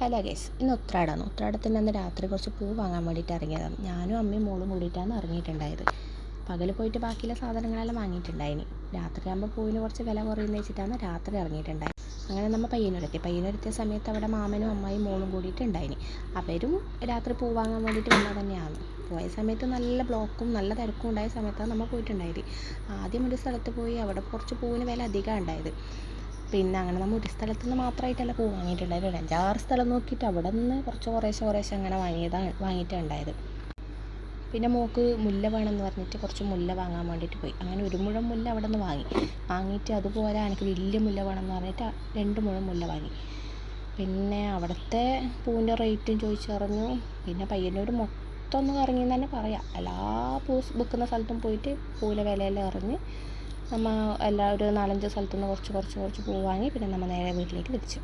Hello guys, ഇന്ന് ഉത്രാടമാണ്. ഉത്രാടത്തിൻ്റെ അന്ന് രാത്രി കുറച്ച് പൂ വാങ്ങാൻ വേണ്ടിയിട്ട് ഇറങ്ങിയതാണ്. ഞാനും അമ്മയും മോളും കൂടിയിട്ടാണ് ഇറങ്ങിയിട്ടുണ്ടായത്. പകൽ പോയിട്ട് ബാക്കിയുള്ള സാധനങ്ങളെല്ലാം വാങ്ങിയിട്ടുണ്ടായിനി. രാത്രിയാകുമ്പോൾ പൂവിന് കുറച്ച് വില കുറയുന്ന വെച്ചിട്ടാണ് രാത്രി ഇറങ്ങിയിട്ടുണ്ടായത്. അങ്ങനെ നമ്മൾ പയ്യന്നൂരെത്തിയ സമയത്ത് അവിടെ മാമനും അമ്മായും മോളും കൂടിയിട്ടുണ്ടായിനി. അവരും രാത്രി പൂ വാങ്ങാൻ വേണ്ടിയിട്ട് വന്നത് തന്നെയാണ്. പോയ സമയത്ത് നല്ല ബ്ലോക്കും നല്ല തിരക്കും ഉണ്ടായ സമയത്താണ് നമ്മൾ പോയിട്ടുണ്ടായത്. ആദ്യം ഒരു സ്ഥലത്ത് പോയി, അവിടെ കുറച്ച് പൂവിന് വില അധികമാണ് ഉണ്ടായത്. പിന്നെ അങ്ങനെ നമ്മൾ ഒരു സ്ഥലത്ത് നിന്ന് മാത്രമായിട്ടല്ല പൂ വാങ്ങിയിട്ടുണ്ടായത്. ഒരു 5-6 സ്ഥലം നോക്കിയിട്ട് അവിടെ നിന്ന് കുറേശ്ശെ അങ്ങനെ വാങ്ങിയിട്ടുണ്ടായത്. പിന്നെ മോൾക്ക് മുല്ല വേണമെന്ന് പറഞ്ഞിട്ട് കുറച്ച് മുല്ല വാങ്ങാൻ വേണ്ടിയിട്ട് പോയി. അങ്ങനെ 1 മുഴം മുല്ല അവിടെ നിന്ന് വാങ്ങിയിട്ട് അതുപോലെ എനിക്ക് വലിയ മുല്ല വേണമെന്ന് പറഞ്ഞിട്ട് 2 മുഴം മുല്ല വാങ്ങി. പിന്നെ അവിടുത്തെ പൂവിൻ്റെ റേറ്റും ചോദിച്ചറിഞ്ഞു. പിന്നെ പയ്യന്നൂർ മൊത്തം ഒന്ന് കറങ്ങിയെന്ന് തന്നെ പറയാം. എല്ലാ പൂ വിൽക്കുന്ന സ്ഥലത്തും പോയിട്ട് പൂവിൻ്റെ വിലയെല്ലാം അറിഞ്ഞ് നമ്മൾ ഒരു 4-5 സ്ഥലത്തുനിന്ന് കുറച്ച് പൂ വാങ്ങി. പിന്നെ നമ്മൾ നേരെ വീട്ടിലേക്ക് തിരിച്ചു.